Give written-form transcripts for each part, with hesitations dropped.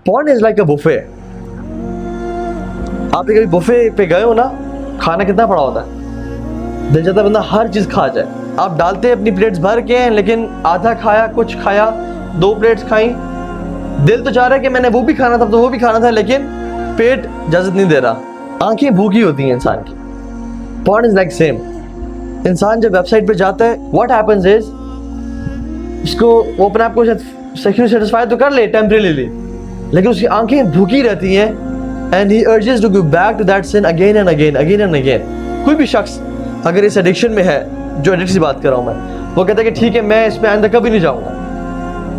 Porn is like a buffet. आप कभी buffet पे गए हो ना, खाना कितना पड़ा होता है, दिल चाहता है बंदा हर चीज़ खा जाए। आप डालते हैं अपनी प्लेट्स भर के, लेकिन आधा खाया, कुछ खाया, 2 प्लेट्स खाई, दिल तो चाह रहा है कि मैंने वो भी खाना था तो वो भी खाना था, लेकिन पेट इजाज़त नहीं दे रहा। आंखें भूखी होती हैं इंसान की। Porn is like same. इंसान जब वेबसाइट पे जाता है, what happens is उसको वो अपने आप को सेक्सुअली सेटिस्फाई तो कर ले टेम्परेरीली, लेकिन उसकी आंखें भूखी रहती हैं and he urges to go back to that sin again and again, again and again. कोई भी शख्स अगर इस एडिक्शन में है, जो एडिक्शन की बात कर रहा हूँ मैं, वो कहता है कि ठीक है मैं इसमें आइंदा कभी नहीं जाऊँगा,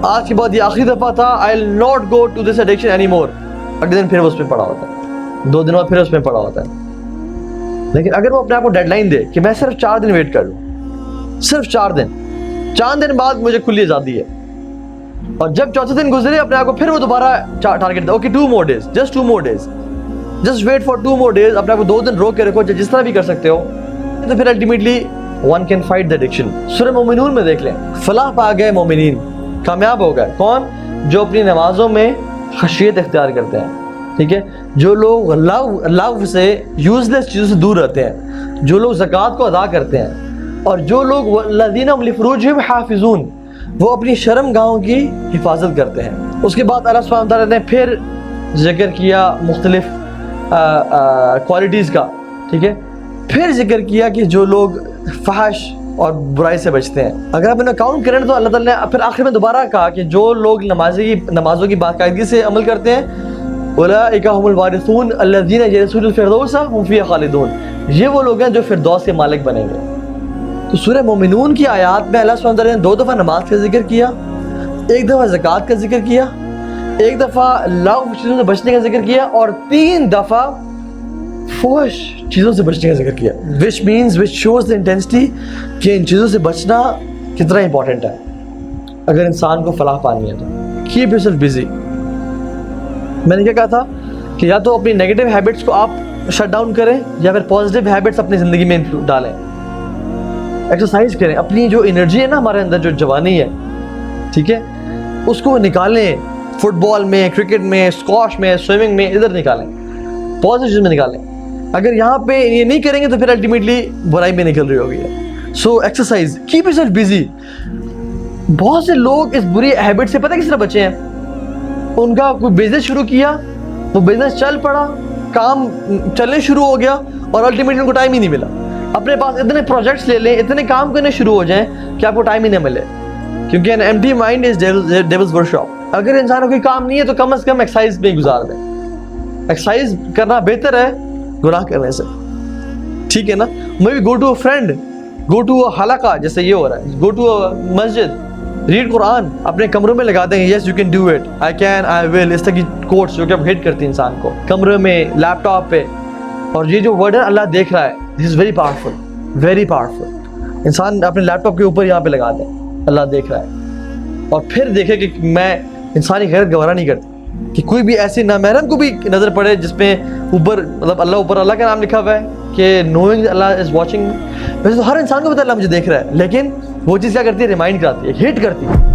आज के बाद ये आखिरी दफ़ा था, I will not go to this addiction any more. अगले दिन फिर वो उसमें पड़ा होता है, 2 दिन बाद फिर उसमें पड़ा होता है। लेकिन अगर वो अपने आप को डेडलाइन दे कि मैं सिर्फ 4 दिन वेट कर लूँ, सिर्फ 4 दिन बाद मुझे खुली आज़ादी है, और जब चौथे दिन गुजरे अपने आप को फिर वो दोबारा target they, okay 2 more days, just 2 more days, just wait for 2 more days, अपने आप को 2 दिन रोक के रखो, जिस तरह भी कर सकते हो, तो फिर ultimately one can fight the addiction। सूरह मोमिनून में देख लें, फलाह पा गए मोमिनीन, कामयाब हो गए कौन? जो अपनी नमाजों में खशियत इख्तियार करते हैं, ठीक है, जो लोग लव से, यूजलेस चीज़ों से दूर रहते हैं, जो लोग ज़कात को अदा करते हैं, और जो लोग वल्लज़ीना हुम लिफ़ुरूजिहिम हाफ़िज़ून, वो अपनी शर्म गाहों की हिफाजत करते हैं। उसके बाद अल्लाह सुब्हानहू व तआला ने फिर जिक्र किया मुख्तलिफ क्वालिटीज़ का, ठीक है, फिर जिक्र किया कि जो लोग फहश और बुराई से बचते हैं। अगर आप इन्हें काउंट करें तो अल्लाह ताला ने फिर आखिर में दोबारा कहा कि जो लोग नमाजों की बाकायदगी से अमल करते हैं, उलाइका हुमुल वारिसून अल्लज़ीना यरिसूनल फ़िरदौस हुम फ़ीहा खालिदून, ये वो लोग हैं जो फिरदौस के मालिक बनेंगे। तो सूरह मोमिनून की आयत में अल्लाह सुब्हानहू व तआला ने 2 दफ़ा नमाज का जिक्र किया, 1 दफ़ा ज़कात का जिक्र किया, 1 दफ़ा लव चीज़ों से बचने का जिक्र किया, और 3 दफ़ा फहश चीज़ों से बचने का जिक्र किया, विच शोज़ द इंटेंसिटी कि इन चीज़ों से बचना कितना इंपॉर्टेंट है अगर इंसान को फलाह पानी है तो। Keep yourself busy. मैंने क्या कहा था कि या तो अपनी नेगेटिव हैबिट्स को आप शट डाउन करें, या फिर पॉजिटिव हैबिट्स अपनी ज़िंदगी में डालें। एक्सरसाइज करें, अपनी जो एनर्जी है ना हमारे अंदर, जो जवानी है, ठीक है, उसको निकालें, फुटबॉल में, क्रिकेट में, स्क्वॉश में, स्विमिंग में, इधर निकालें, पॉजिटिव चीज़ में निकालें। अगर यहाँ पे ये नहीं करेंगे तो फिर अल्टीमेटली बुराई में निकल रही होगी। So exercise, keep yourself busy. बहुत से लोग इस बुरी हैबिट से पता किस तरह बचे हैं, उनका कोई बिजनेस शुरू किया, वो बिजनेस चल पड़ा, काम चलने शुरू हो गया, और अल्टीमेटली उनको टाइम ही नहीं मिला। अपने पास इतने प्रोजेक्ट्स ले लें, इतने काम करने शुरू हो जाएं कि आपको टाइम ही नहीं मिले, क्योंकि an empty mind is devils workshop. अगर इंसान को कोई काम नहीं है तो कम से कम एक्सरसाइज में गुजार दें। एक्सरसाइज करना बेहतर है गुनाह करने से, ठीक है ना। Maybe go to a friend, go to a हलका, जैसे ये हो रहा है, गो टू अ मस्जिद, रीड कुरान, अपने कमरों में लगा देंगे, yes you can do it, I can, I will, इस तरह की कोट्स जो कि अब हिट करती है इंसान को, कमरे में, लैपटॉप पे। और ये जो वर्ड है अल्लाह देख रहा है, this is very powerful, very powerful. इंसान अपने लैपटॉप के ऊपर यहाँ पे लगा दे, अल्लाह देख रहा है, और फिर देखे कि मैं इंसानी गैरत गवारा नहीं करती कि कोई भी ऐसी नामहरम को भी नज़र पड़े जिसमें ऊपर, मतलब अल्लाह ऊपर अल्लाह का नाम लिखा हुआ है कि नोइंग अल्लाह इज़ वॉचिंग। वैसे तो हर इंसान को पता है अल्लाह मुझे देख रहा है, लेकिन वो चीज़ क्या करती है, रिमाइंड कराती है, हिट करती है।